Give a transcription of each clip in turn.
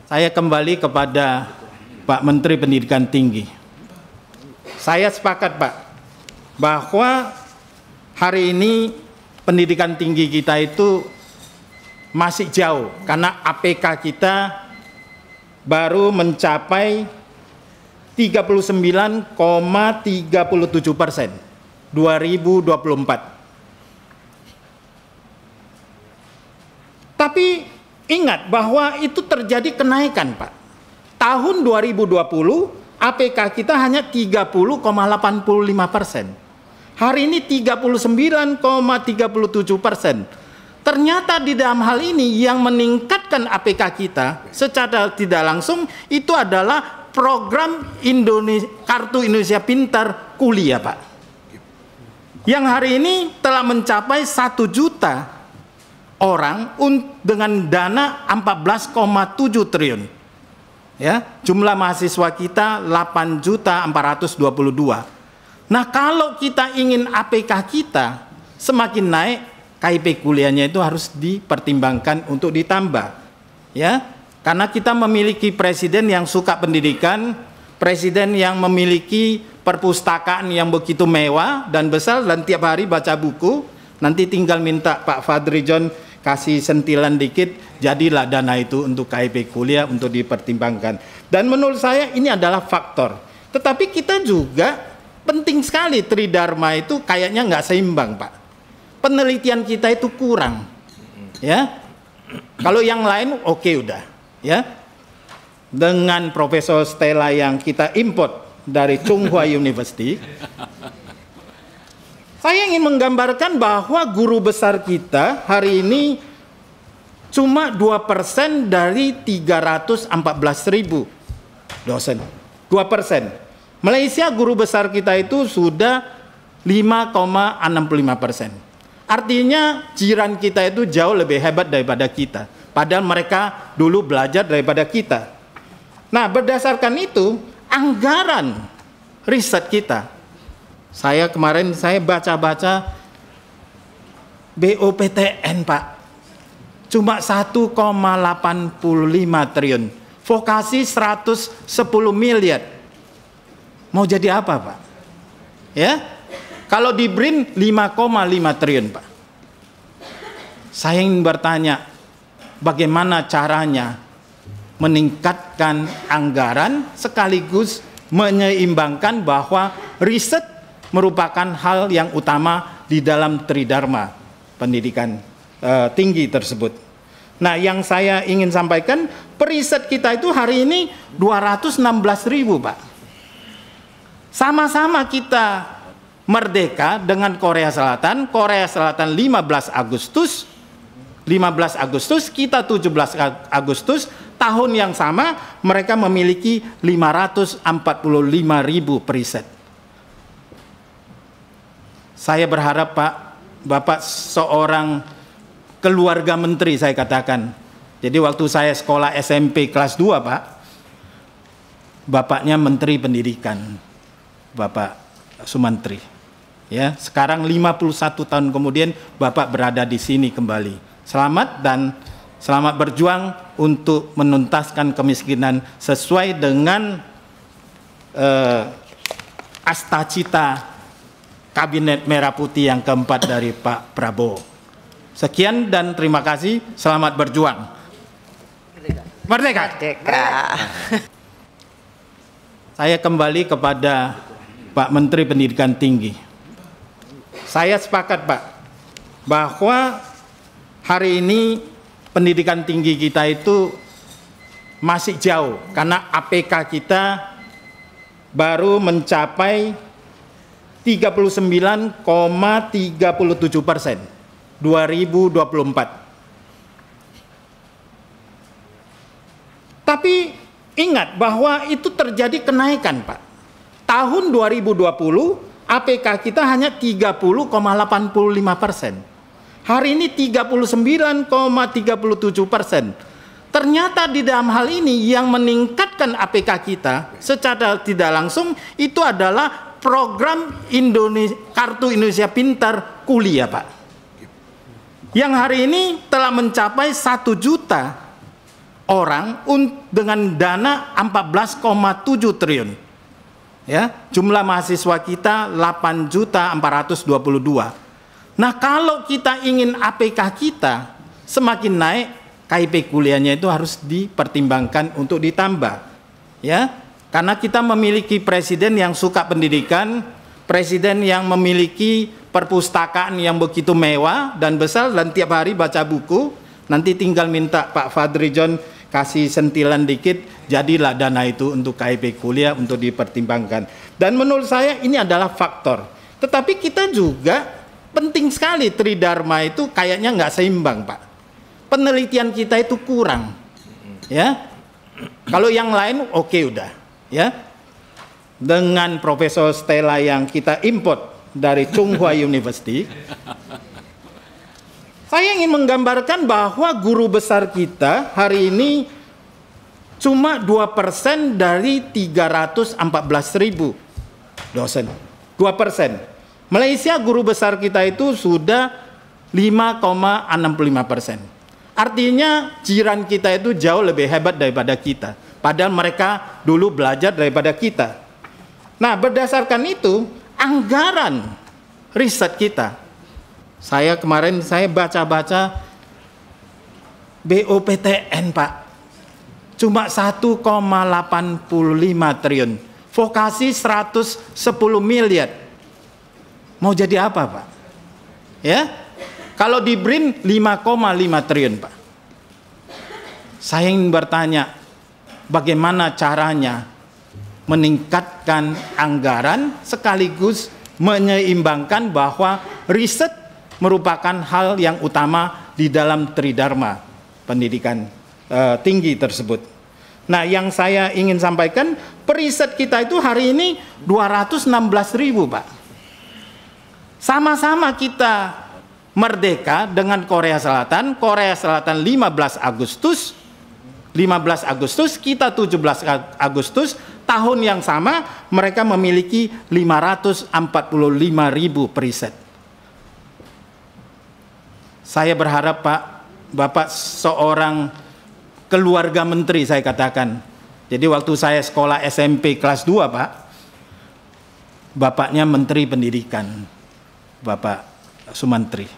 Saya kembali kepada Pak Menteri Pendidikan Tinggi. Saya sepakat, Pak, bahwa hari ini pendidikan tinggi kita itu masih jauh karena APK kita baru mencapai 39,37% 2024. Tapi ingat bahwa itu terjadi kenaikan, Pak. Tahun 2020 APK kita hanya 30,85%. Hari ini 39,37%. Ternyata di dalam hal ini yang meningkatkan APK kita secara tidak langsung itu adalah program Kartu Indonesia Pintar Kuliah, Pak. Yang hari ini telah mencapai 1 juta orang dengan dana 14,7 triliun. Ya, jumlah mahasiswa kita 8.422. Nah, kalau kita ingin APK kita semakin naik, KIP kuliahnya itu harus dipertimbangkan untuk ditambah. Ya, karena kita memiliki presiden yang suka pendidikan, presiden yang memiliki perpustakaan yang begitu mewah dan besar dan tiap hari baca buku. Nanti tinggal minta Pak Fadri John kasih sentilan dikit, jadilah dana itu untuk KIP kuliah untuk dipertimbangkan. Dan menurut saya ini adalah faktor. Tetapi kita juga penting sekali Tridharma itu kayaknya nggak seimbang, Pak. Penelitian kita itu kurang, ya. Kalau yang lain oke udah, ya. Dengan Profesor Stella yang kita import dari Tsinghua University, saya ingin menggambarkan bahwa guru besar kita hari ini cuma 2% dari 314.000 dosen. 2%. Malaysia guru besar kita itu sudah 5,65%. Artinya jiran kita itu jauh lebih hebat daripada kita. Padahal mereka dulu belajar daripada kita. Nah, berdasarkan itu, anggaran riset kita, kemarin saya baca-baca BOPTN, Pak, cuma 1,85 triliun. Vokasi 110 miliar. Mau jadi apa, Pak? Ya, kalau di BRIN 5,5 triliun, Pak. Saya ingin bertanya, bagaimana caranya meningkatkan anggaran sekaligus menyeimbangkan bahwa riset merupakan hal yang utama di dalam Tridharma pendidikan tinggi tersebut. Nah, yang saya ingin sampaikan, periset kita itu hari ini 216.000, Pak. Sama-sama kita merdeka dengan Korea Selatan 15 Agustus, kita 17 Agustus, tahun yang sama mereka memiliki 545.000 periset. Saya berharap, Pak, Bapak seorang keluarga menteri, saya katakan. Jadi waktu saya sekolah SMP kelas 2, Pak, bapaknya menteri pendidikan, Bapak Sumantri. Ya, sekarang 51 tahun kemudian Bapak berada di sini kembali. Selamat dan selamat berjuang untuk menuntaskan kemiskinan sesuai dengan astacita Kabinet Merah Putih yang keempat dari Pak Prabowo. Sekian dan terima kasih. Selamat berjuang. Merdeka. Merdeka. Saya kembali kepada Pak Menteri Pendidikan Tinggi. Saya sepakat, Pak, bahwa hari ini pendidikan tinggi kita itu masih jauh karena APK kita baru mencapai 39,37% 2024. Tapi ingat bahwa itu terjadi kenaikan, Pak. Tahun 2020 APK kita hanya 30,85%. Hari ini 39,37%. Ternyata di dalam hal ini yang meningkatkan APK kita secara tidak langsung itu adalah program Kartu Indonesia Pintar Kuliah, Pak. Yang hari ini telah mencapai 1 juta orang dengan dana 14,7 triliun. Ya, jumlah mahasiswa kita 8.422. Nah, kalau kita ingin APK kita semakin naik, KIP kuliahnya itu harus dipertimbangkan untuk ditambah. Ya, karena kita memiliki presiden yang suka pendidikan, presiden yang memiliki perpustakaan yang begitu mewah dan besar dan tiap hari baca buku. Nanti tinggal minta Pak Fadrijon kasih sentilan dikit, jadilah dana itu untuk KIP kuliah untuk dipertimbangkan. Dan menurut saya ini adalah faktor. Tetapi kita juga penting sekali Tridharma itu kayaknya nggak seimbang, Pak. Penelitian kita itu kurang. Ya. Kalau yang lain oke udah, ya. Dengan Profesor Stella yang kita import dari Tsinghua University, saya ingin menggambarkan bahwa guru besar kita hari ini cuma 2% dari 314.000 dosen. 2%. Malaysia guru besar kita itu sudah 5,65%. Artinya jiran kita itu jauh lebih hebat daripada kita. Padahal mereka dulu belajar daripada kita. Nah, berdasarkan itu, anggaran riset kita. Kemarin saya baca-baca BOPTN, Pak. Cuma 1,85 triliun. Vokasi 110 miliar. Mau jadi apa, Pak? Ya? Kalau di BRIN 5,5 triliun, Pak. Saya ingin bertanya, bagaimana caranya meningkatkan anggaran sekaligus menyeimbangkan bahwa riset merupakan hal yang utama di dalam Tridharma pendidikan tinggi tersebut. Nah, yang saya ingin sampaikan, periset kita itu hari ini 216.000, Pak. Sama-sama kita merdeka dengan Korea Selatan 15 Agustus, kita 17 Agustus, tahun yang sama mereka memiliki 545.000 periset. Saya berharap, Pak, Bapak seorang keluarga menteri, saya katakan. Jadi waktu saya sekolah SMP kelas 2, Pak, bapaknya menteri pendidikan, Bapak Sumantri.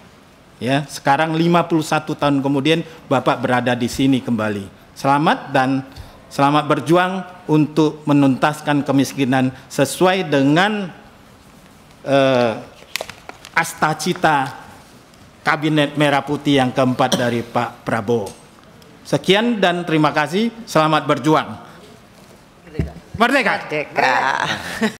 Ya, sekarang 51 tahun kemudian Bapak berada di sini kembali. Selamat dan selamat berjuang untuk menuntaskan kemiskinan sesuai dengan astacita Kabinet Merah Putih yang keempat dari Pak Prabowo. Sekian dan terima kasih. Selamat berjuang. Merdeka. Merdeka.